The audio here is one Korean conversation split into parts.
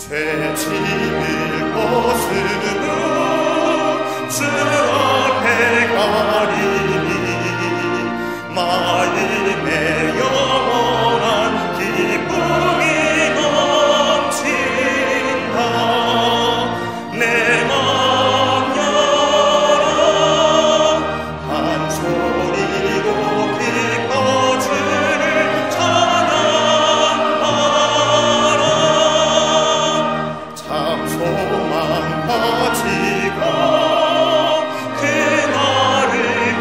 죄 지을 곳으로 주 앞에 가리니 마음에 영원한 기쁨이 넘친다. 내 맘 열어 한 소리로 기뻐 주를 찬양하라. 참 소망 가지고 그날을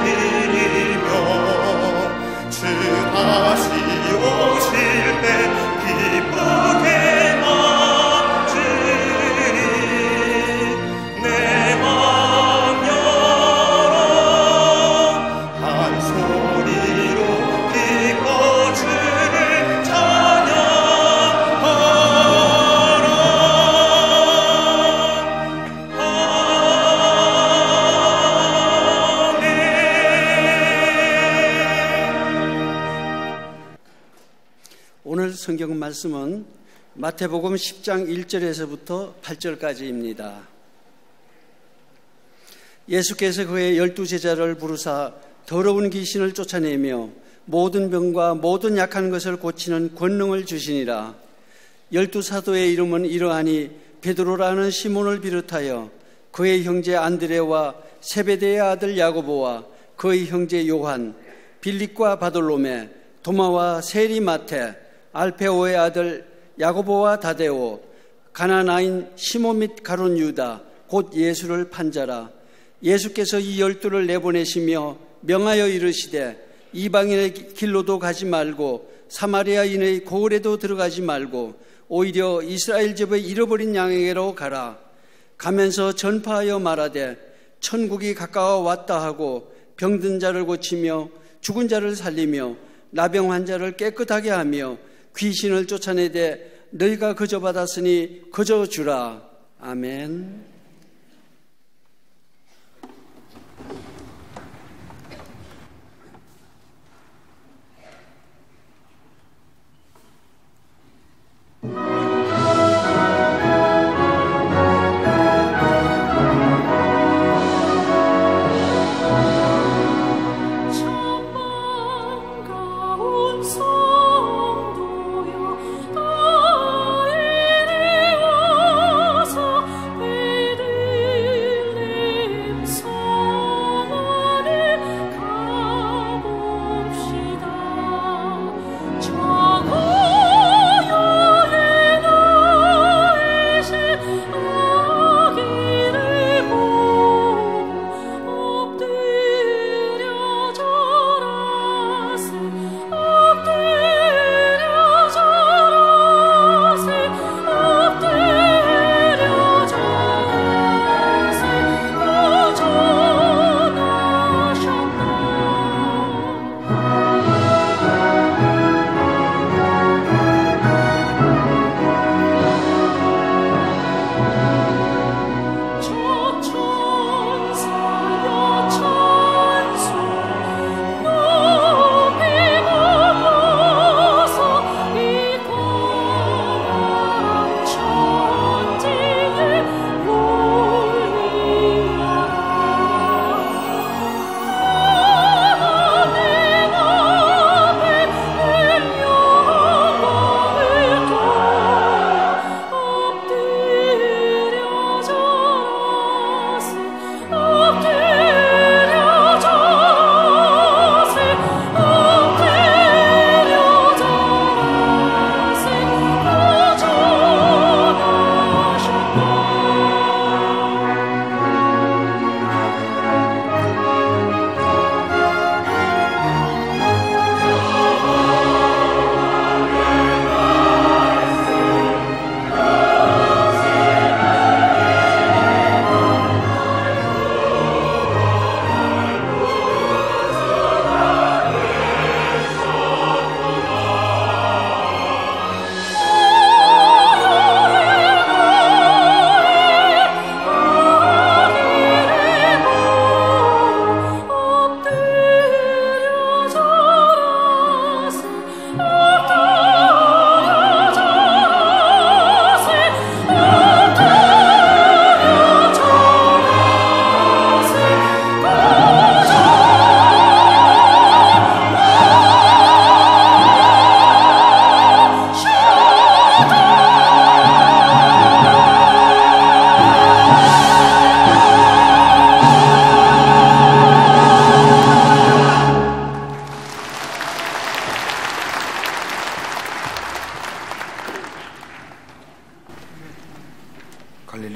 기리며 주 다시 오실 때 기쁘게 맞으리. 내 맘 열어 한 소리로 기뻐 주를 찬양하라. 오늘 성경 말씀은 마태복음 10장 1절에서부터 8절까지입니다. 예수께서 그의 12제자를 부르사 더러운 귀신을 쫓아내며 모든 병과 모든 약한 것을 고치는 권능을 주시니라. 12사도의 이름은 이러하니 베드로라는 시몬을 비롯하여 그의 형제 안드레와 세베대의 아들 야고보와 그의 형제 요한, 빌립과 바돌로메, 도마와 세리 마테, 알페오의 아들 야고보와 다데오, 가나나인 시몬 및 가룟 유다, 곧 예수를 판자라. 예수께서 이 12를 내보내시며 명하여 이르시되 이방인의 길로도 가지 말고 사마리아인의 고을에도 들어가지 말고 오히려 이스라엘 집의 잃어버린 양에게로 가라. 가면서 전파하여 말하되 천국이 가까워 왔다 하고 병든 자를 고치며 죽은 자를 살리며 나병 환자를 깨끗하게 하며 귀신을 쫓아내되 너희가 거저 받았으니 거저 주라. 아멘. 성도여 다 이리 와서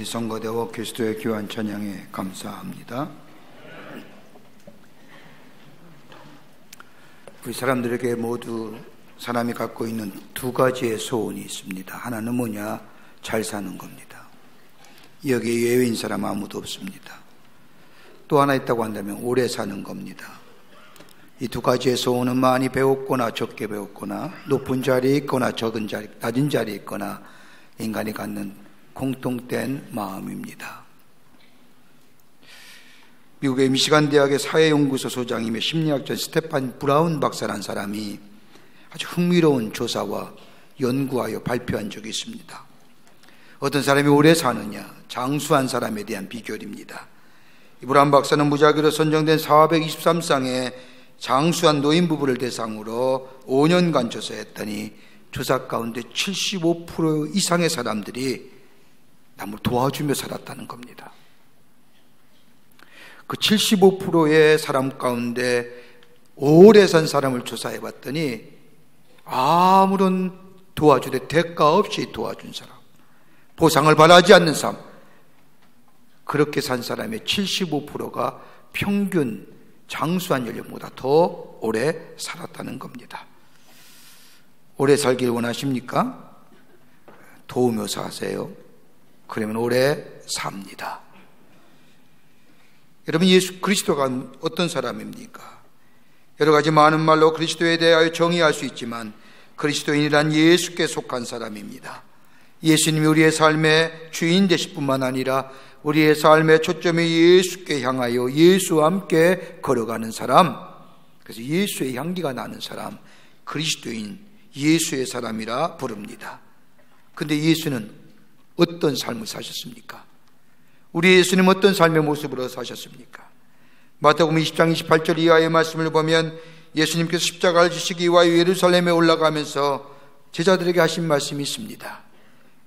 우리 성거대와 그리스도의 귀한 찬양에 감사합니다. 우리 사람들에게 모두 사람이 갖고 있는 두 가지의 소원이 있습니다. 하나는 뭐냐? 잘 사는 겁니다. 여기에 예외인 사람 아무도 없습니다. 또 하나 있다고 한다면 오래 사는 겁니다. 이 두 가지의 소원은 많이 배웠거나 적게 배웠거나 높은 자리에 있거나 낮은 자리에 있거나 인간이 갖는 공통된 마음입니다. 미국의 미시간 대학의 사회연구소 소장이며 심리학자 스테판 브라운 박사라는 사람이 아주 흥미로운 조사와 연구하여 발표한 적이 있습니다. 어떤 사람이 오래 사느냐, 장수한 사람에 대한 비결입니다. 이 브라운 박사는 무작위로 선정된 423쌍의 장수한 노인 부부를 대상으로 5년간 조사했더니 조사 가운데 75% 이상의 사람들이 남을 도와주며 살았다는 겁니다. 그 75%의 사람 가운데 오래 산 사람을 조사해 봤더니 아무런 도와주되 대가 없이 도와준 사람, 보상을 바라지 않는 삶, 그렇게 산 사람의 75%가 평균 장수한 연령보다 더 오래 살았다는 겁니다. 오래 살길 원하십니까? 도우며 사세요. 그러면 오래 삽니다. 여러분, 예수 그리스도가 어떤 사람입니까? 여러 가지 많은 말로 그리스도에 대하여 정의할 수 있지만 그리스도인이란 예수께 속한 사람입니다. 예수님이 우리의 삶의 주인 되실 뿐만 아니라 우리의 삶의 초점이 예수께 향하여 예수와 함께 걸어가는 사람, 그래서 예수의 향기가 나는 사람, 그리스도인, 예수의 사람이라 부릅니다. 근데 예수는 어떤 삶을 사셨습니까? 우리 예수님 어떤 삶의 모습으로 사셨습니까? 마태복음 20장 28절 이하의 말씀을 보면 예수님께서 십자가를 지시기 위하여 예루살렘에 올라가면서 제자들에게 하신 말씀이 있습니다.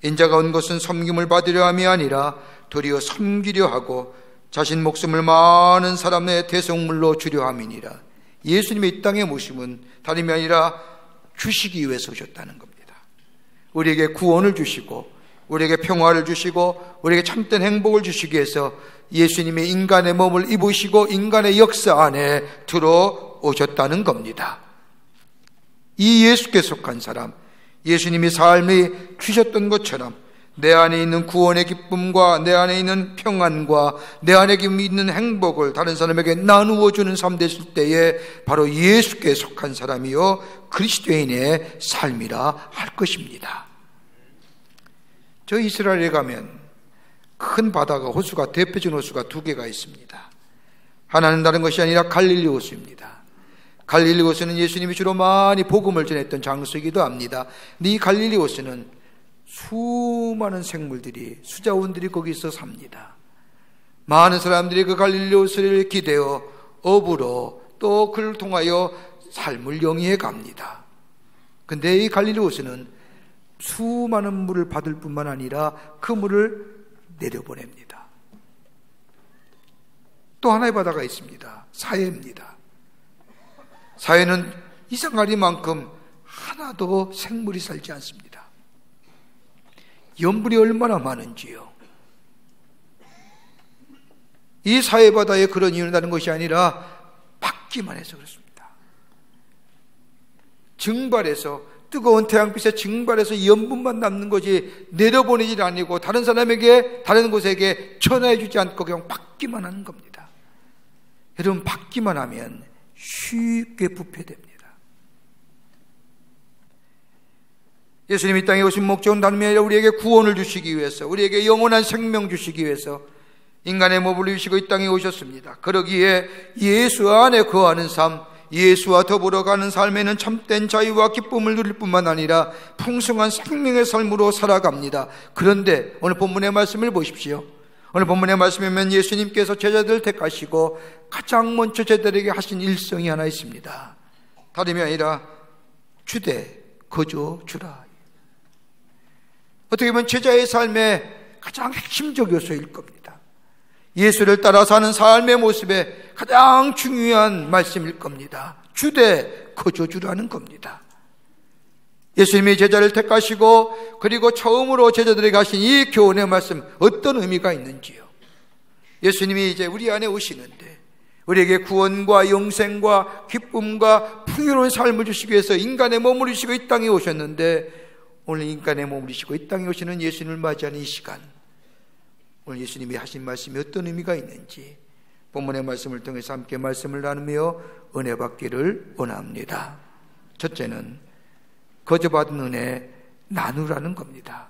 인자가 온 것은 섬김을 받으려 함이 아니라 도리어 섬기려 하고 자신 목숨을 많은 사람의 대속물로 주려 함이니라. 예수님의 이 땅에 모심은 다름이 아니라 주시기 위해서 오셨다는 겁니다. 우리에게 구원을 주시고 우리에게 평화를 주시고 우리에게 참된 행복을 주시기 위해서 예수님의 인간의 몸을 입으시고 인간의 역사 안에 들어오셨다는 겁니다. 이 예수께 속한 사람, 예수님이 삶이 주셨던 것처럼 내 안에 있는 구원의 기쁨과 내 안에 있는 평안과 내 안에 있는 행복을 다른 사람에게 나누어 주는 삶 됐을 때에 바로 예수께 속한 사람이요 그리스도인의 삶이라 할 것입니다. 저 이스라엘에 가면 큰 바다가 호수가 대표적인 호수가 두 개가 있습니다. 하나는 다른 것이 아니라 갈릴리 호수입니다. 갈릴리 호수는 예수님이 주로 많이 복음을 전했던 장소이기도 합니다. 이 갈릴리 호수는 수많은 생물들이, 수자원들이 거기서 삽니다. 많은 사람들이 그 갈릴리 호수를 기대어 업으로 또 그를 통하여 삶을 영위해 갑니다. 근데 이 갈릴리 호수는 수많은 물을 받을 뿐만 아니라 그 물을 내려보냅니다. 또 하나의 바다가 있습니다. 사해입니다. 사해는 이상하리만큼 하나도 생물이 살지 않습니다. 염분이 얼마나 많은지요. 이 사해 바다에 그런 이유는 다른 것이 아니라 받기만 해서 그렇습니다. 증발해서 뜨거운 태양빛에 증발해서 염분만 남는 것이 내려보내질 아니고 다른 사람에게 다른 곳에게 전화해 주지 않고 그냥 받기만 하는 겁니다. 여러분, 받기만 하면 쉽게 부패됩니다. 예수님이 이 땅에 오신 목적은 다름이 아니라 우리에게 구원을 주시기 위해서, 우리에게 영원한 생명 주시기 위해서 인간의 몸을 입으시고 이 땅에 오셨습니다. 그러기에 예수 안에 거하는 삶, 예수와 더불어 가는 삶에는 참된 자유와 기쁨을 누릴 뿐만 아니라 풍성한 생명의 삶으로 살아갑니다. 그런데 오늘 본문의 말씀을 보십시오. 오늘 본문의 말씀이면 예수님께서 제자들을 택하시고 가장 먼저 제자들에게 하신 일성이 하나 있습니다. 다름이 아니라 주되 거저 주라. 어떻게 보면 제자의 삶의 가장 핵심적 요소일 겁니다. 예수를 따라 사는 삶의 모습에 가장 중요한 말씀일 겁니다. 주되 거저 주라는 겁니다. 예수님이 제자를 택하시고 그리고 처음으로 제자들에게 하신 이 교훈의 말씀, 어떤 의미가 있는지요? 예수님이 이제 우리 안에 오시는데 우리에게 구원과 영생과 기쁨과 풍요로운 삶을 주시기 위해서 인간의 몸을 주시고 이 땅에 오셨는데, 오늘 인간의 몸을 주시고 이 땅에 오시는 예수님을 맞이하는 이 시간, 오늘 예수님이 하신 말씀이 어떤 의미가 있는지 본문의 말씀을 통해서 함께 말씀을 나누며 은혜 받기를 원합니다. 첫째는 거저 받은 은혜 나누라는 겁니다.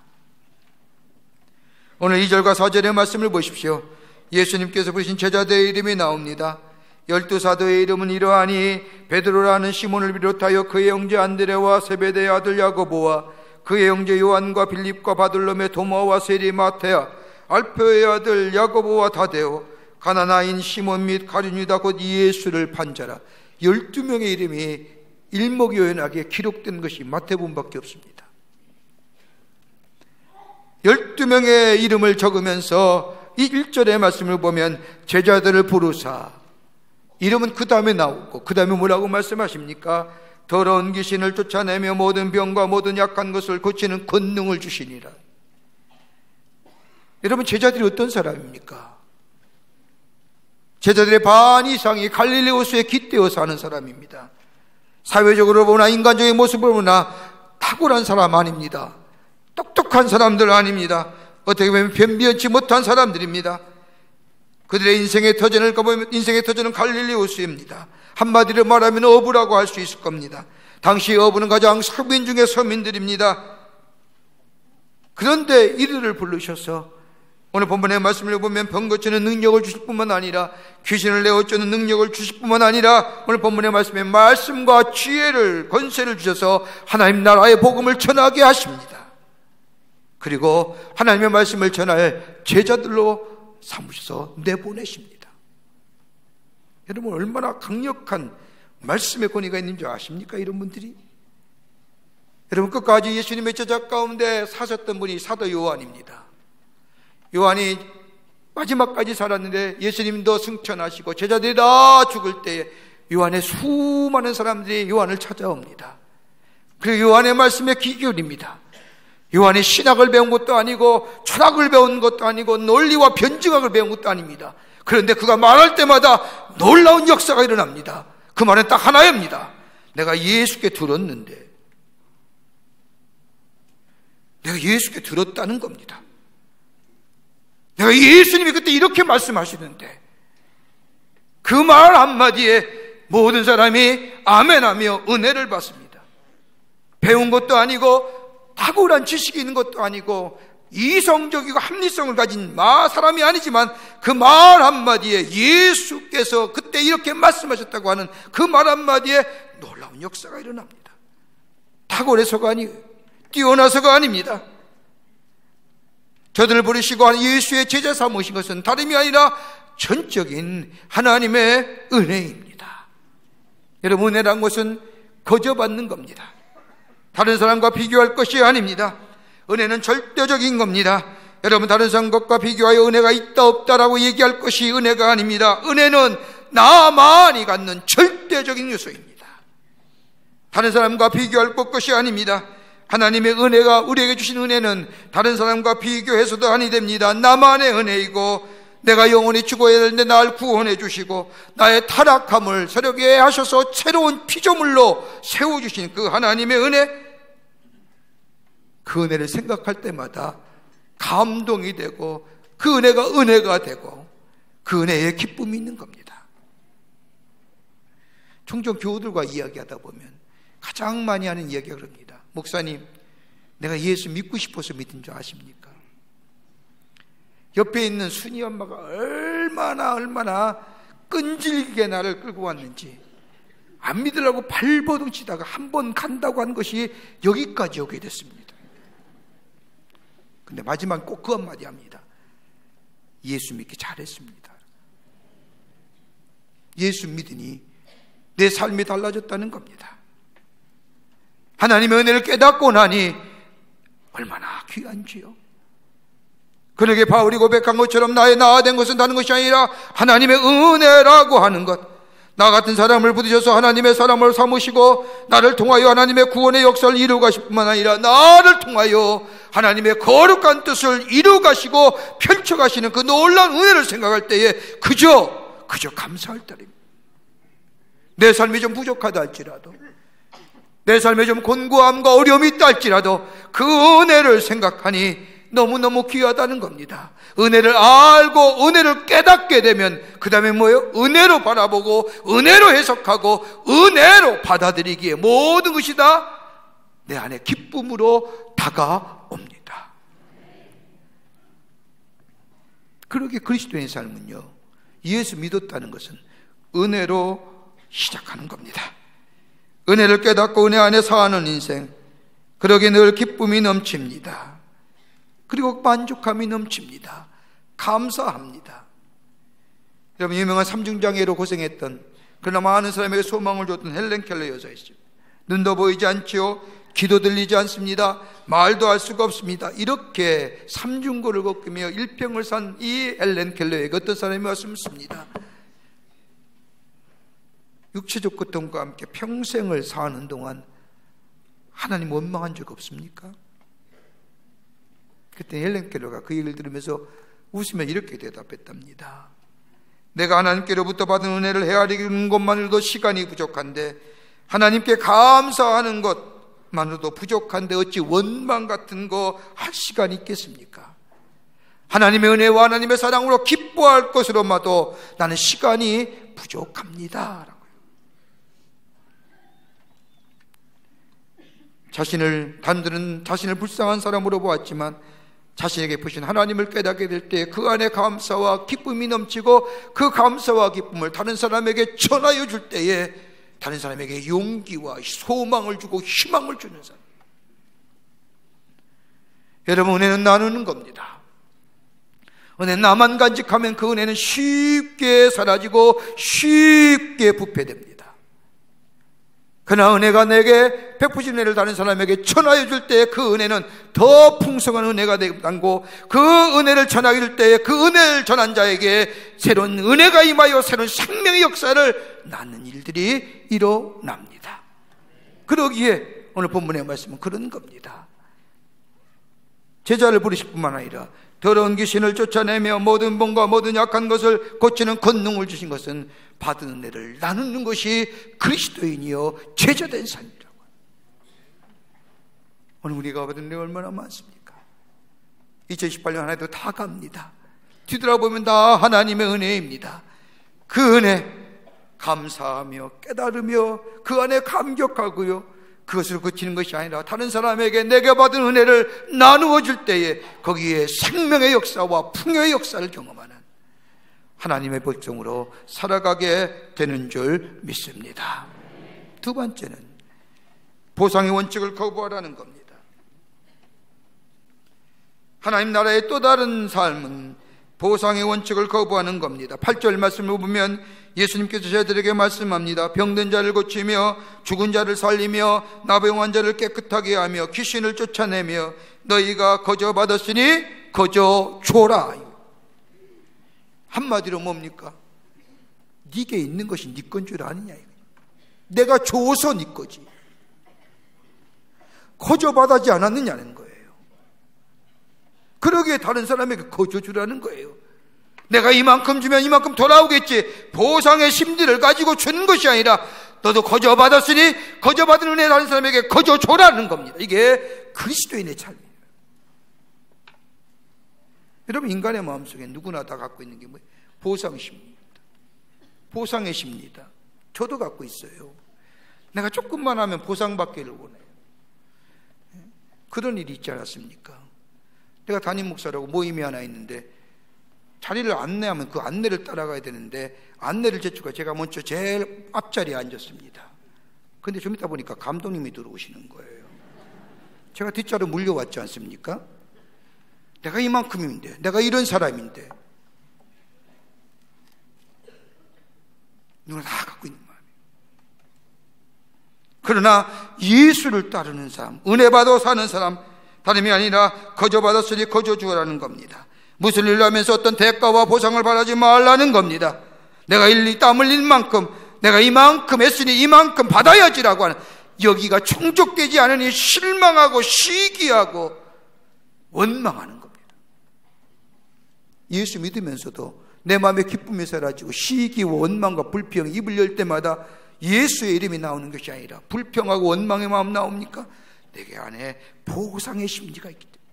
오늘 2절과 4절의 말씀을 보십시오. 예수님께서 부르신 제자들의 이름이 나옵니다. 12사도의 이름은 이러하니 베드로라는 시몬을 비롯하여 그의 형제 안드레와 세베대의 아들 야고보와 그의 형제 요한과 빌립과 바돌로메 도마와 세리 마테야, 알페오의 아들 야고보와 다데오, 가나나인 시몬 및 가룟유다 곧 예수를 판자라. 12명의 이름이 일목요연하게 기록된 것이 마태복음밖에 없습니다. 12명의 이름을 적으면서 이 1절의 말씀을 보면 제자들을 부르사, 이름은 그 다음에 나오고 그 다음에 뭐라고 말씀하십니까? 더러운 귀신을 쫓아내며 모든 병과 모든 약한 것을 고치는 권능을 주시니라. 여러분, 제자들이 어떤 사람입니까? 제자들의 반 이상이 갈릴리 호수에 깃대어 사는 사람입니다. 사회적으로 보나 인간적인 모습을 보나 탁월한 사람 아닙니다. 똑똑한 사람들 아닙니다. 어떻게 보면 변변치 못한 사람들입니다. 그들의 인생의 터전을 가보면 인생의 터전은 갈릴리 호수입니다. 한마디로 말하면 어부라고 할 수 있을 겁니다. 당시 어부는 가장 서민 중의 서민들입니다. 그런데 이들을 부르셔서 오늘 본문의 말씀을 보면 병 고치는 능력을 주실 뿐만 아니라 귀신을 내어쫓는 능력을 주실 뿐만 아니라 오늘 본문의 말씀에 말씀과 지혜를, 권세를 주셔서 하나님 나라의 복음을 전하게 하십니다. 그리고 하나님의 말씀을 전할 제자들로 삼으셔서 내보내십니다. 여러분, 얼마나 강력한 말씀의 권위가 있는 줄 아십니까? 이런 분들이. 여러분, 끝까지 예수님의 제자 가운데 사셨던 분이 사도 요한입니다. 요한이 마지막까지 살았는데 예수님도 승천하시고 제자들이 다 죽을 때 요한의 수많은 사람들이 요한을 찾아옵니다. 그리고 요한의 말씀에 귀 기울입니다. 요한이 신학을 배운 것도 아니고 철학을 배운 것도 아니고 논리와 변증학을 배운 것도 아닙니다. 그런데 그가 말할 때마다 놀라운 역사가 일어납니다. 그 말은 딱 하나입니다. 내가 예수께 들었는데, 내가 예수께 들었다는 겁니다. 내가 예수님이 그때 이렇게 말씀하시는데 그 말 한마디에 모든 사람이 아멘하며 은혜를 받습니다. 배운 것도 아니고 탁월한 지식이 있는 것도 아니고 이성적이고 합리성을 가진 사람이 아니지만 그 말 한마디에 예수께서 그때 이렇게 말씀하셨다고 하는 그 말 한마디에 놀라운 역사가 일어납니다. 탁월해서가 아니고 뛰어나서가 아닙니다. 저들을 부르시고 예수의 제자 삼으신 것은 다름이 아니라 전적인 하나님의 은혜입니다. 여러분, 은혜란 것은 거저 받는 겁니다. 다른 사람과 비교할 것이 아닙니다. 은혜는 절대적인 겁니다. 여러분, 다른 사람과 비교하여 은혜가 있다 없다라고 얘기할 것이 은혜가 아닙니다. 은혜는 나만이 갖는 절대적인 요소입니다. 다른 사람과 비교할 것이 아닙니다. 하나님의 은혜가 우리에게 주신 은혜는 다른 사람과 비교해서도 아니 됩니다. 나만의 은혜이고 내가 영원히 죽어야 되는데 날 구원해 주시고 나의 타락함을 서력에 하셔서 새로운 피조물로 세워주신 그 하나님의 은혜, 그 은혜를 생각할 때마다 감동이 되고 그 은혜가 은혜가 되고 그 은혜에 기쁨이 있는 겁니다. 종종 교우들과 이야기하다 보면 가장 많이 하는 이야기가 그럽니다. 목사님, 내가 예수 믿고 싶어서 믿은 줄 아십니까? 옆에 있는 순이 엄마가 얼마나 끈질기게 나를 끌고 왔는지 안 믿으려고 발버둥 치다가 한 번 간다고 한 것이 여기까지 오게 됐습니다. 근데 마지막 꼭 그 한마디 합니다. 예수 믿기 잘했습니다. 예수 믿으니 내 삶이 달라졌다는 겁니다. 하나님의 은혜를 깨닫고 나니 얼마나 귀한지요. 그러게 바울이 고백한 것처럼 나의 나된 것은 다른 것이 아니라 하나님의 은혜라고 하는 것, 나 같은 사람을 부르셔서 하나님의 사람을 삼으시고 나를 통하여 하나님의 구원의 역사를 이루가실 뿐만 아니라 나를 통하여 하나님의 거룩한 뜻을 이루가시고 펼쳐가시는 그 놀라운 은혜를 생각할 때에 그저 감사할 따름입니다. 내 삶이 좀 부족하다 할지라도, 내 삶에 좀 곤고함과 어려움이 있다 할지라도 그 은혜를 생각하니 너무너무 귀하다는 겁니다. 은혜를 알고 은혜를 깨닫게 되면 그 다음에 뭐예요? 은혜로 바라보고 은혜로 해석하고 은혜로 받아들이기에 모든 것이 다 내 안에 기쁨으로 다가옵니다. 그러기에 그리스도인의 삶은요, 예수 믿었다는 것은 은혜로 시작하는 겁니다. 은혜를 깨닫고 은혜 안에 사는 인생, 그러기에 늘 기쁨이 넘칩니다. 그리고 만족감이 넘칩니다. 감사합니다. 여러분, 유명한 삼중장애로 고생했던, 그러나 많은 사람에게 소망을 줬던 헬렌 켈러 여자이십니다. 눈도 보이지 않지요, 귀도 들리지 않습니다, 말도 할 수가 없습니다. 이렇게 삼중고를 겪으며 일평을 산 이 헬렌 켈러에게 어떤 사람이 와서 묻습니다. 육체적 고통과 함께 평생을 사는 동안 하나님 원망한 적 없습니까? 그때 헬렌 켈러가 그 얘기를 들으면서 웃으며 이렇게 대답했답니다. 내가 하나님께로부터 받은 은혜를 헤아리는 것만으로도 시간이 부족한데, 하나님께 감사하는 것만으로도 부족한데 어찌 원망 같은 거 할 시간이 있겠습니까? 하나님의 은혜와 하나님의 사랑으로 기뻐할 것으로마도 나는 시간이 부족합니다. 단들은 자신을 불쌍한 사람으로 보았지만 자신에게 부신 하나님을 깨닫게 될 때 그 안에 감사와 기쁨이 넘치고 그 감사와 기쁨을 다른 사람에게 전하여 줄 때에 다른 사람에게 용기와 소망을 주고 희망을 주는 사람. 여러분, 은혜는 나누는 겁니다. 은혜는 나만 간직하면 그 은혜는 쉽게 사라지고 쉽게 부패됩니다. 그러나 은혜가 내게 베푸신 은혜를 다른 사람에게 전하여 줄 때에 그 은혜는 더 풍성한 은혜가 되고, 그 은혜를 전하여 줄 때에 그 은혜를 전한 자에게 새로운 은혜가 임하여 새로운 생명의 역사를 낳는 일들이 일어납니다. 그러기에 오늘 본문의 말씀은 그런 겁니다. 제자를 부르실 뿐만 아니라 더러운 귀신을 쫓아내며 모든 병과 모든 약한 것을 고치는 권능을 주신 것은 받은 은혜를 나누는 것이 그리스도인이요 제자된 삶이라고. 오늘 우리가 받은 은혜 얼마나 많습니까? 2018년 한 해도 다 갑니다. 뒤돌아보면 다 하나님의 은혜입니다. 그 은혜 감사하며 깨달으며 그 안에 감격하고요, 그것을 그치는 것이 아니라 다른 사람에게 내게 받은 은혜를 나누어 줄 때에 거기에 생명의 역사와 풍요의 역사를 경험하는 하나님의 백성으로 살아가게 되는 줄 믿습니다. 두 번째는 보상의 원칙을 거부하라는 겁니다. 하나님 나라의 또 다른 삶은 보상의 원칙을 거부하는 겁니다. 8절 말씀을 보면 예수님께서 저희들에게 말씀합니다. 병든 자를 고치며 죽은 자를 살리며 나병한 자를 깨끗하게 하며 귀신을 쫓아내며 너희가 거저 받았으니 거저 줘라. 한마디로 뭡니까? 네게 있는 것이 네 건 줄 아느냐. 내가 줘서 네 거지. 거저 받지 않았느냐는 거예요. 그러기에 다른 사람에게 거저 주라는 거예요. 내가 이만큼 주면 이만큼 돌아오겠지, 보상의 심리를 가지고 주는 것이 아니라 너도 거저 받았으니 거저 받은 은혜 다른 사람에게 거저 줘라는 겁니다. 이게 그리스도인의 삶이에요. 여러분, 인간의 마음속에 누구나 다 갖고 있는 게 뭐예요? 보상 심리입니다. 보상의 심리다. 저도 갖고 있어요. 내가 조금만 하면 보상받기를 원해요. 그런 일이 있지 않았습니까? 내가 담임 목사라고 모임이 하나 있는데 자리를 안내하면 그 안내를 따라가야 되는데 안내를 제출가 제가 먼저 제일 앞자리에 앉았습니다. 근데 좀 이따 보니까 감독님이 들어오시는 거예요. 제가 뒷자리로 물려왔지 않습니까? 내가 이만큼인데, 내가 이런 사람인데, 누구나 다 갖고 있는 마음이에요. 그러나 예수를 따르는 사람, 은혜 받아 사는 사람, 다름이 아니라 거저 받았으니 거저 주라는 겁니다. 무슨 일을 하면서 어떤 대가와 보상을 바라지 말라는 겁니다. 내가 땀 흘린 만큼 내가 이만큼 했으니 이만큼 받아야지라고 하는, 여기가 충족되지 않으니 실망하고 시기하고 원망하는 겁니다. 예수 믿으면서도 내 마음에 기쁨이 사라지고 시기, 원망과 불평, 입을 열 때마다 예수의 이름이 나오는 것이 아니라 불평하고 원망의 마음 나옵니까? 내게 안에 보상의 심리가 있기 때문에.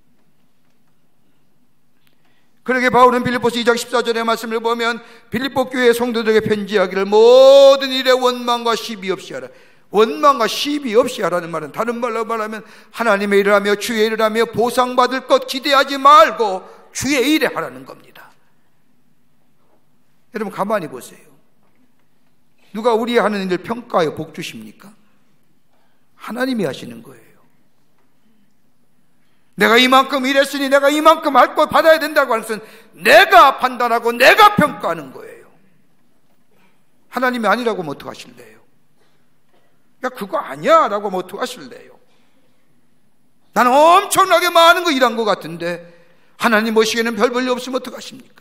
그러게 바울은 빌립보서 2장 14절의 말씀을 보면 빌립보 교회 성도들에게 편지하기를 모든 일에 원망과 시비 없이 하라. 원망과 시비 없이 하라는 말은 다른 말로 말하면 하나님의 일을 하며 주의 일을 하며 보상받을 것 기대하지 말고 주의 일에 하라는 겁니다. 여러분 가만히 보세요. 누가 우리 하는 일을 평가하여 복 주십니까? 하나님이 하시는 거예요. 내가 이만큼 일했으니 내가 이만큼 할 것 받아야 된다고 하는 것은 내가 판단하고 내가 평가하는 거예요. 하나님이 아니라고 하면 어떡하실래요? 야 그거 아니야 라고 하면 어떡하실래요? 나는 엄청나게 많은 거 일한 것 같은데 하나님 보시기에는 별 볼일 없으면 어떡하십니까?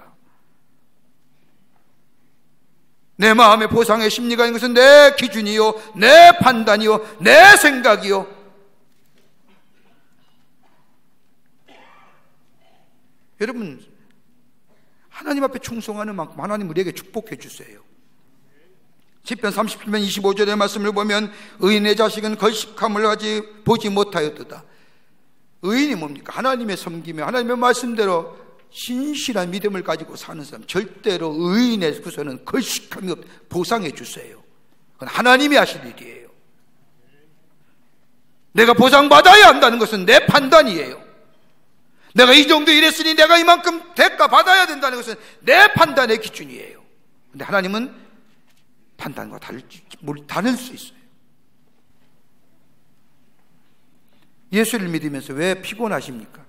내 마음의 보상의 심리가 있는 것은 내 기준이요, 내 판단이요, 내 생각이요. 여러분 하나님 앞에 충성하는 만큼 하나님 우리에게 축복해 주세요. 시편 37편 25절의 말씀을 보면 의인의 자식은 걸식함을 보지 못하였도다. 의인이 뭡니까? 하나님의 섬기며 하나님의 말씀대로 신실한 믿음을 가지고 사는 사람, 절대로 의인의 구서는 걸식함이 보상해 주세요. 그건 하나님이 하실 일이에요. 내가 보상받아야 한다는 것은 내 판단이에요. 내가 이 정도 일했으니 내가 이만큼 대가 받아야 된다는 것은 내 판단의 기준이에요. 근데 하나님은 판단과 다를 수 있어요. 예수를 믿으면서 왜 피곤하십니까?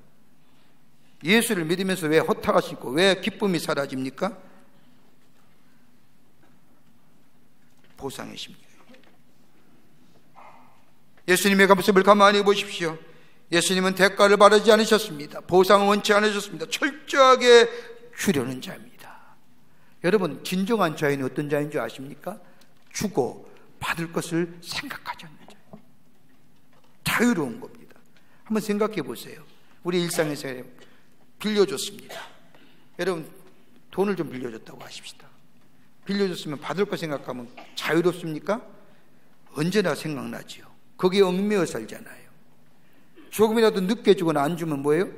예수를 믿으면서 왜 허탈하시고 왜 기쁨이 사라집니까? 보상의 심리예요. 예수님의 모습을 가만히 보십시오. 예수님은 대가를 바라지 않으셨습니다. 보상을 원치 않으셨습니다. 철저하게 주려는 자입니다. 여러분 진정한 자유는 어떤 자인 줄 아십니까? 주고 받을 것을 생각하지 않는 자예요. 자유로운 겁니다. 한번 생각해 보세요. 우리 일상에서 빌려줬습니다. 여러분 돈을 좀 빌려줬다고 하십시다. 빌려줬으면 받을 거 생각하면 자유롭습니까? 언제나 생각나지요. 거기에 얽매여 살잖아요. 조금이라도 늦게 주거나 안 주면 뭐예요?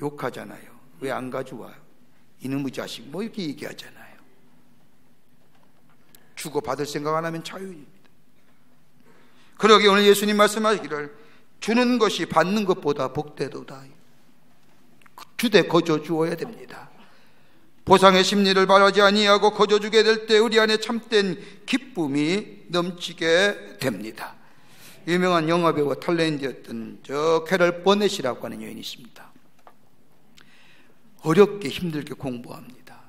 욕하잖아요. 왜 안 가져와요? 이놈의 자식 뭐 이렇게 얘기하잖아요. 주고 받을 생각 안 하면 자유입니다. 그러기에 오늘 예수님 말씀하시기를 주는 것이 받는 것보다 복되도다. 주되 거저 주어야 됩니다. 보상의 심리를 바라지 아니하고 거저 주게 될 때 우리 안에 참된 기쁨이 넘치게 됩니다. 유명한 영화배우와 탤런트였던 캐럴 버넷이라고 하는 여인이 있습니다. 어렵게 힘들게 공부합니다.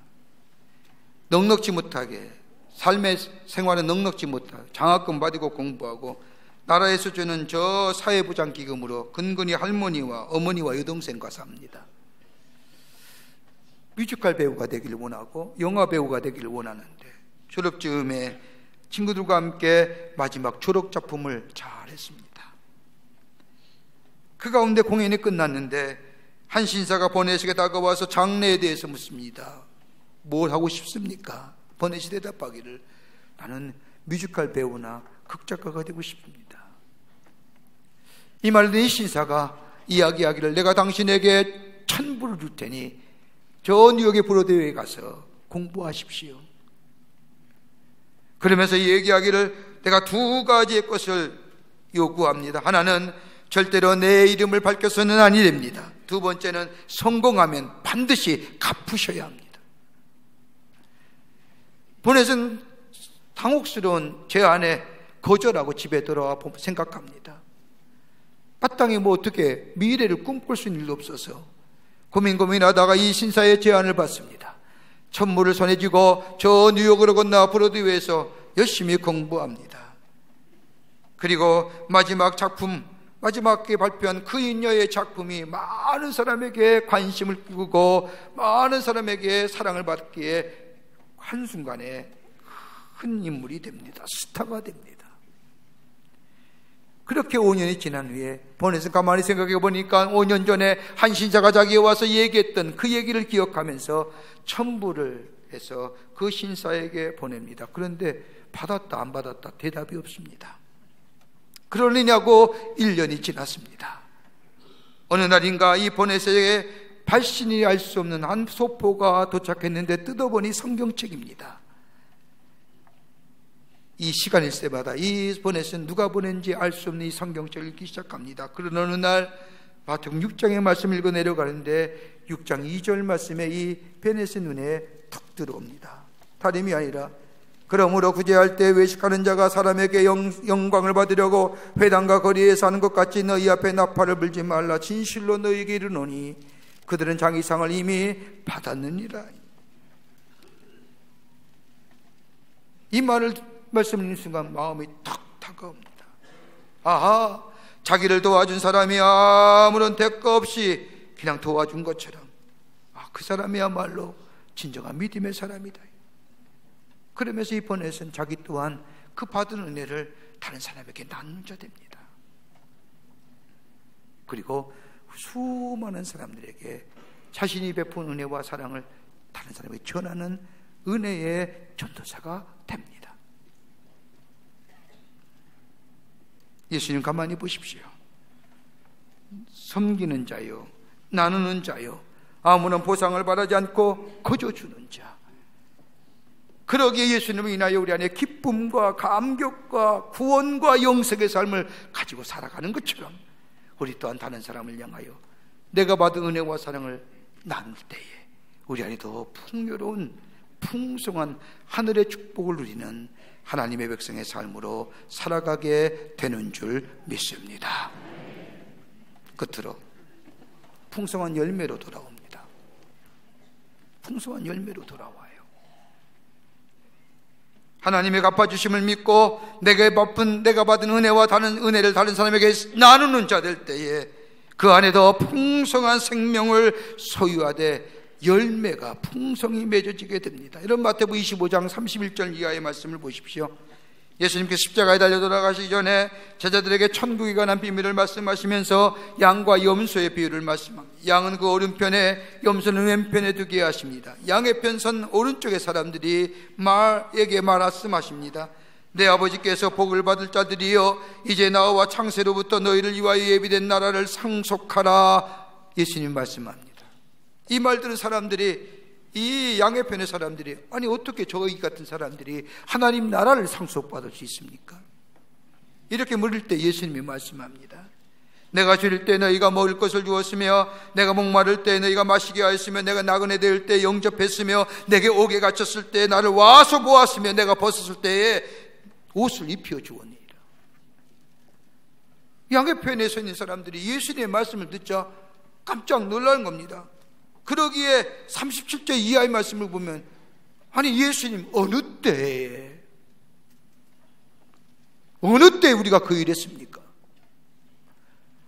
넉넉지 못하게 삶의 생활에 넉넉지 못하게 장학금 받고 공부하고 나라에서 주는 저 사회보장 기금으로 근근히 할머니와 어머니와 여동생과 삽니다. 뮤지컬 배우가 되기를 원하고 영화 배우가 되기를 원하는데 졸업 즈음에 친구들과 함께 마지막 졸업 작품을 잘했습니다. 그 가운데 공연이 끝났는데 한 신사가 버넷에게 다가와서 장래에 대해서 묻습니다. 뭘 하고 싶습니까? 버넷이 대답하기를 나는 뮤지컬 배우나 극작가가 되고 싶습니다. 이 말을 듣는 이 신사가 이야기하기를 내가 당신에게 1,000불을 줄 테니 저 뉴욕의 브로드웨이에 가서 공부하십시오. 그러면서 얘기하기를 내가 2가지의 것을 요구합니다. 하나는 절대로 내 이름을 밝혀서는 아니 됩니다. 2번째는 성공하면 반드시 갚으셔야 합니다. 보넷은 당혹스러운 제 아내 거절하고 집에 돌아와 생각합니다. 마땅히 뭐 어떻게 미래를 꿈꿀 수 있는 일도 없어서 고민하다가 이 신사의 제안을 받습니다. 천물을 손에 쥐고 저 뉴욕으로 건너 브로드웨이에서 열심히 공부합니다. 그리고 마지막에 발표한 그 인여의 작품이 많은 사람에게 관심을 끄고 많은 사람에게 사랑을 받기에 한순간에 큰 인물이 됩니다. 스타가 됩니다. 그렇게 5년이 지난 후에 본에서 가만히 생각해 보니까 5년 전에 한 신사가 자기에 와서 얘기했던 그 얘기를 기억하면서 첨부를 해서 그 신사에게 보냅니다. 그런데 받았다 안 받았다 대답이 없습니다. 그러느냐고 1년이 지났습니다. 어느 날인가 이 보네스에게 발신이 알 수 없는 한 소포가 도착했는데 뜯어보니 성경책입니다. 이 시간일 때마다 이 보네스는 누가 보낸지 알 수 없는 이 성경책을 읽기 시작합니다. 그런 어느 날 마태복음 6장의 말씀을 읽어 내려가는데 6장 2절 말씀에 이 베네스 눈에 툭 들어옵니다. 다름이 아니라 그러므로 구제할 때 외식하는 자가 사람에게 영광을 받으려고 회당과 거리에 사는 것 같이 너희 앞에 나팔을 불지 말라. 진실로 너희에게 이르노니 그들은 장의상을 이미 받았느니라. 이 말씀을 듣는 순간 마음이 탁 다가옵니다. 아하, 자기를 도와준 사람이 아무런 대가 없이 그냥 도와준 것처럼 그 사람이야말로 진정한 믿음의 사람이다. 그러면서 이 보넷은 자기 또한 그 받은 은혜를 다른 사람에게 나누는 자 됩니다. 그리고 수많은 사람들에게 자신이 베푼 은혜와 사랑을 다른 사람에게 전하는 은혜의 전도사가 됩니다. 예수님 가만히 보십시오. 섬기는 자요, 나누는 자요, 아무런 보상을 바라지 않고 거저 주는 자. 그러기에 예수님을 인하여 우리 안에 기쁨과 감격과 구원과 영생의 삶을 가지고 살아가는 것처럼 우리 또한 다른 사람을 향하여 내가 받은 은혜와 사랑을 나눌 때에 우리 안에 더 풍요로운 풍성한 하늘의 축복을 누리는 하나님의 백성의 삶으로 살아가게 되는 줄 믿습니다. 끝으로 풍성한 열매로 돌아옵니다. 풍성한 열매로 돌아와요. 하나님의 갚아주심을 믿고 내가 받은 은혜와 다른 은혜를 다른 사람에게 나누는 자 될 때에 그 안에 더 풍성한 생명을 소유하되 열매가 풍성히 맺어지게 됩니다. 이런 마태복음 25장 31절 이하의 말씀을 보십시오. 예수님께서 십자가에 달려 돌아가시기 전에 제자들에게 천국에 관한 비밀을 말씀하시면서 양과 염소의 비유를 말씀합니다. 양은 그 오른편에, 염소는 왼편에 두게 하십니다. 양의 편선 오른쪽의 사람들이 말에게 말씀하십니다. 내 아버지께서 복을 받을 자들이여 이제 나와 창세로부터 너희를 위하여 예비된 나라를 상속하라. 예수님 말씀합니다. 이 말 들은 사람들이, 이 양의 편의 사람들이, 아니 어떻게 저희 같은 사람들이 하나님 나라를 상속받을 수 있습니까? 이렇게 물을 때 예수님이 말씀합니다. 내가 줄일 때 너희가 먹을 것을 주었으며 내가 목마를 때 너희가 마시게 하였으며 내가 나그네 될 때 영접했으며 내게 옥에 갇혔을 때 나를 와서 보았으며 내가 벗었을 때에 옷을 입혀 주었느니라. 양의 편에 서 있는 사람들이 예수님의 말씀을 듣자 깜짝 놀라는 겁니다. 그러기에 37절 이하의 말씀을 보면, 아니 예수님 어느 때에 우리가 그 일 했습니까?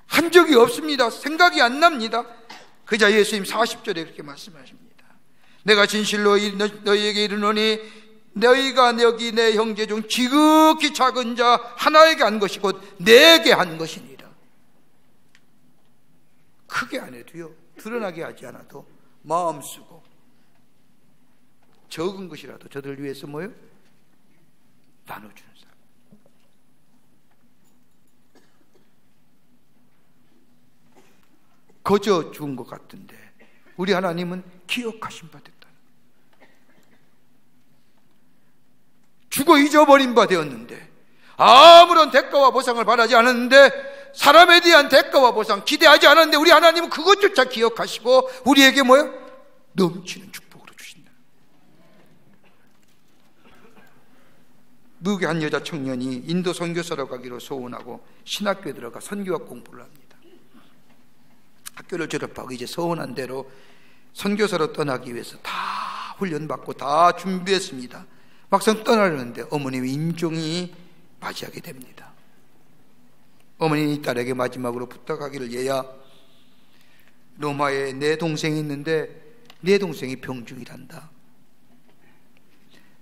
한 적이 없습니다. 생각이 안 납니다. 그자 예수님 40절에 그렇게 말씀하십니다. 내가 진실로 너희에게 이르노니 너희가 여기 내 형제 중 지극히 작은 자 하나에게 한 것이 곧 내게 한 것이니라. 크게 안 해도요, 드러나게 하지 않아도 마음 쓰고 적은 것이라도 저들 위해서 뭐요? 나눠주는 사람. 거저 죽은 것 같은데 우리 하나님은 기억하신 바 됐다. 죽어 잊어버린 바 되었는데 아무런 대가와 보상을 바라지 않았는데, 사람에 대한 대가와 보상 기대하지 않았는데 우리 하나님은 그것조차 기억하시고 우리에게 뭐요? 넘치는 축복으로 주신다. 미국의 한 여자 청년이 인도 선교사로 가기로 소원하고 신학교에 들어가 선교학 공부를 합니다. 학교를 졸업하고 이제 소원한 대로 선교사로 떠나기 위해서 다 훈련받고 다 준비했습니다. 막상 떠나려는데 어머님의 임종이 맞이하게 됩니다. 어머니는 이 딸에게 마지막으로 부탁하기를, 얘야, 로마에 내 동생이 있는데 내 동생이 병중이란다.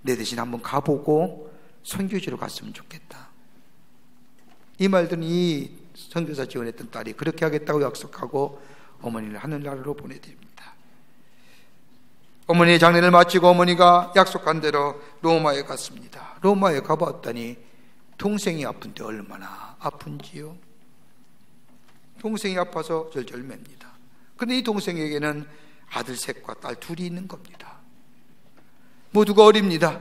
내 대신 한번 가보고 선교지로 갔으면 좋겠다. 이 말들은 이 선교사 지원했던 딸이 그렇게 하겠다고 약속하고 어머니를 하늘나라로 보내드립니다. 어머니의 장례를 마치고 어머니가 약속한 대로 로마에 갔습니다. 로마에 가봤더니 동생이 아픈데 얼마나 아픈지요. 동생이 아파서 절절 맵니다. 그런데 이 동생에게는 아들 셋과 딸 둘이 있는 겁니다. 모두가 어립니다.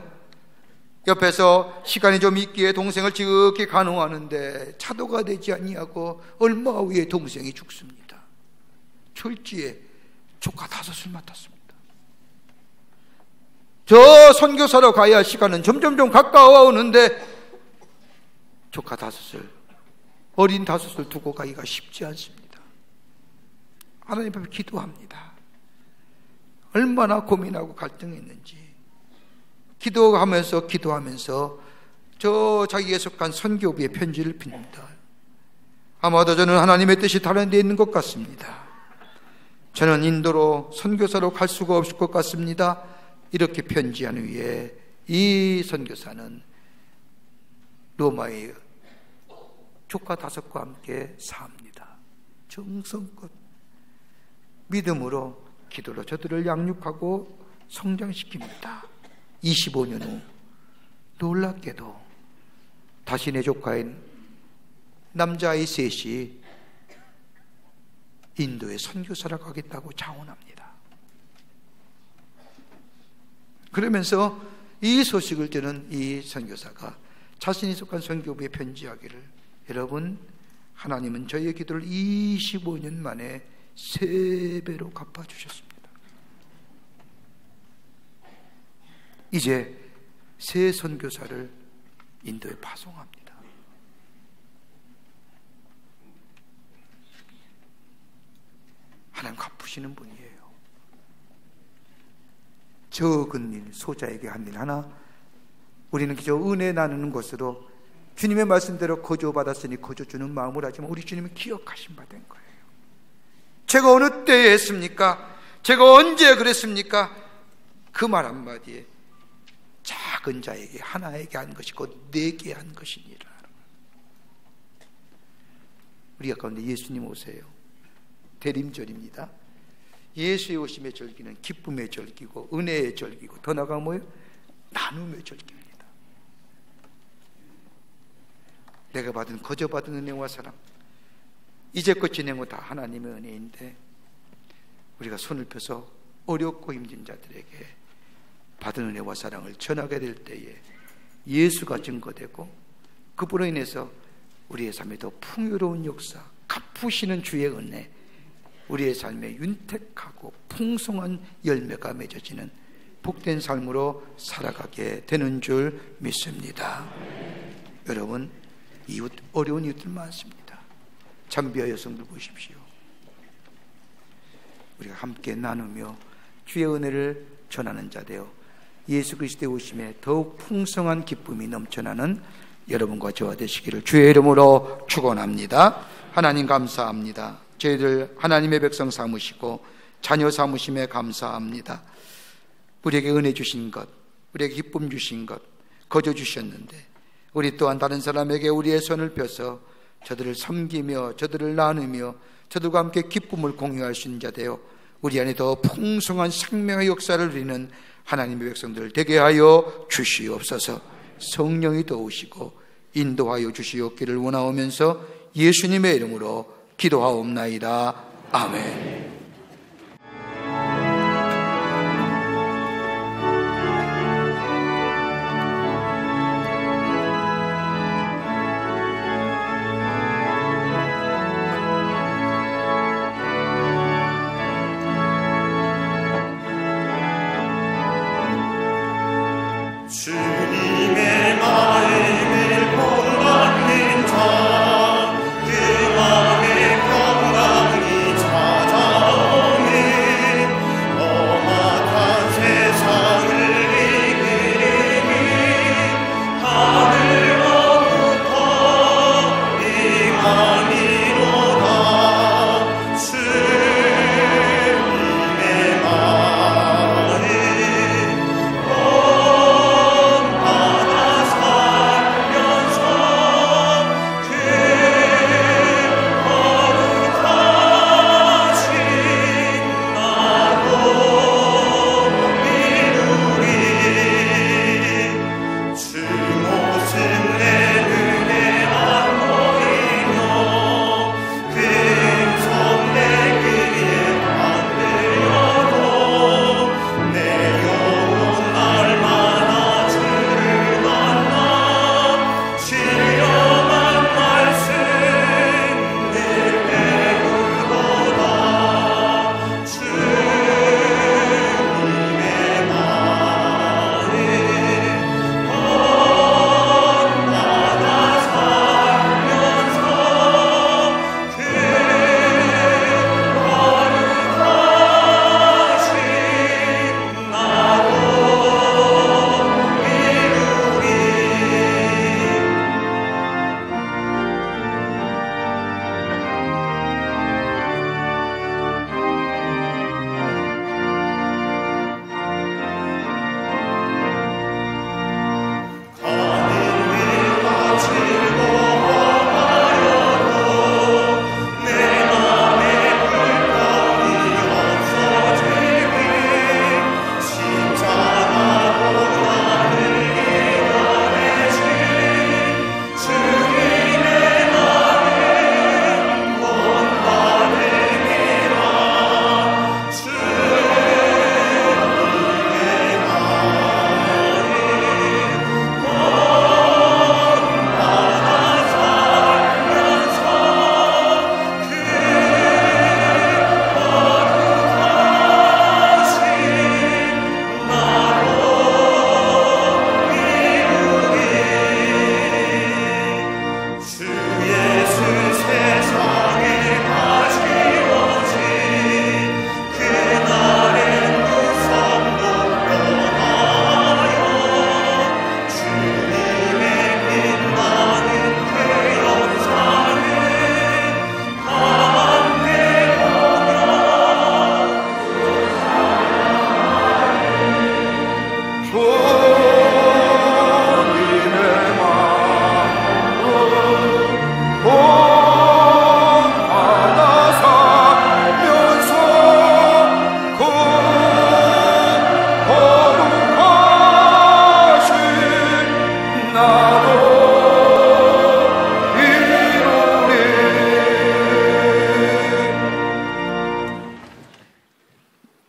옆에서 시간이 좀 있기에 동생을 지극히 간호하는데 차도가 되지 아니하고 얼마 후에 동생이 죽습니다. 졸지에 조카 5을 맡았습니다. 저 선교사로 가야 할 시간은 점점점 가까워 오는데 조카 5을, 어린 5을 두고 가기가 쉽지 않습니다. 하나님 앞에 기도합니다. 얼마나 고민하고 갈등했는지 기도하면서 저 자기에 속한 선교부의 편지를 핍니다. 아마도 저는 하나님의 뜻이 다른 데 있는 것 같습니다. 저는 인도로 선교사로 갈 수가 없을 것 같습니다. 이렇게 편지한 후에 이 선교사는 로마의 조카 5과 함께 삽니다. 정성껏 믿음으로 기도로 저들을 양육하고 성장시킵니다. 25년 후 놀랍게도 자신의 조카인 남자아이 셋이 인도에 선교사로 가겠다고 자원합니다. 그러면서 이 소식을 듣는 이 선교사가 자신이 속한 선교부에 편지하기를, 여러분, 하나님은 저희의 기도를 25년 만에 3배로 갚아주셨습니다. 이제 새 선교사를 인도에 파송합니다. 하나님 갚으시는 분이에요. 적은 일, 소자에게 한 일 하나, 우리는 그저 은혜 나누는 것으로 주님의 말씀대로 거저받았으니 거저주는 마음을 하지만 우리 주님은 기억하신 바 된 거예요. 제가 어느 때에 했습니까? 제가 언제 그랬습니까? 그 말 한마디에 작은 자에게 하나에게 한 것이 곧 4개 한 것이니라. 우리가 가운데 예수님 오세요. 대림절입니다. 예수의 오심의 절기는 기쁨의 절기고 은혜의 절기고 더 나아가 뭐예요? 나눔의 절기입니다. 내가 받은 거저 받은 은혜와 사랑, 이제껏 지낸 거 다 하나님의 은혜인데 우리가 손을 펴서 어렵고 힘든 자들에게 받은 은혜와 사랑을 전하게 될 때에 예수가 증거되고 그분으로 인해서 우리의 삶에 더 풍요로운 역사, 갚으시는 주의 은혜, 우리의 삶에 윤택하고 풍성한 열매가 맺어지는 복된 삶으로 살아가게 되는 줄 믿습니다. 여러분, 이웃, 어려운 이웃들 많습니다. 잠비아 여성들 보십시오. 우리가 함께 나누며 주의 은혜를 전하는 자 되어 예수 그리스도의 오심에 더욱 풍성한 기쁨이 넘쳐나는 여러분과 저와 되시기를 주의 이름으로 축원합니다. 하나님 감사합니다. 저희들 하나님의 백성 삼으시고 자녀 삼으심에 감사합니다. 우리에게 은혜 주신 것, 우리에게 기쁨 주신 것 거저 주셨는데 우리 또한 다른 사람에게 우리의 손을 펴서 저들을 섬기며 저들을 나누며 저들과 함께 기쁨을 공유할 수 있는 자 되어 우리 안에 더 풍성한 생명의 역사를 누리는 하나님의 백성들 되게 하여 주시옵소서. 성령이 도우시고 인도하여 주시옵기를 원하오면서 예수님의 이름으로 기도하옵나이다. 아멘. 주님의 마음을 본받는 자, 그 마음에 건강히 찾아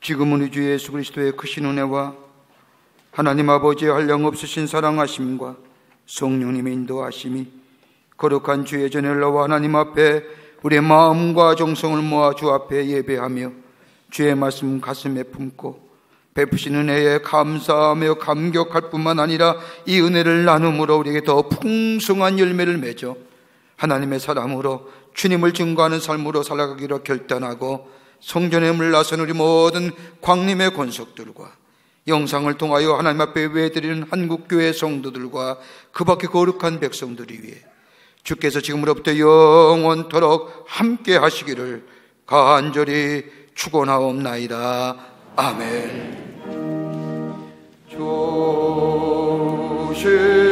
지금은 우리 주 예수 그리스도의 크신 은혜와 하나님 아버지의 한량없으신 사랑하심과 성령님의 인도하심이 거룩한 주의 전을 나와 하나님 앞에 우리의 마음과 정성을 모아 주 앞에 예배하며 주의 말씀 가슴에 품고 베푸신 은혜에 감사하며 감격할 뿐만 아니라 이 은혜를 나눔으로 우리에게 더 풍성한 열매를 맺어 하나님의 사람으로 주님을 증거하는 삶으로 살아가기로 결단하고 성전에 물러선 우리 모든 광림의 권속들과 영상을 통하여 하나님 앞에 예배드리는 한국교회 성도들과 그 밖에 거룩한 백성들을 위해 주께서 지금으로부터 영원토록 함께 하시기를 간절히 축원하옵나이다. 아멘. 조실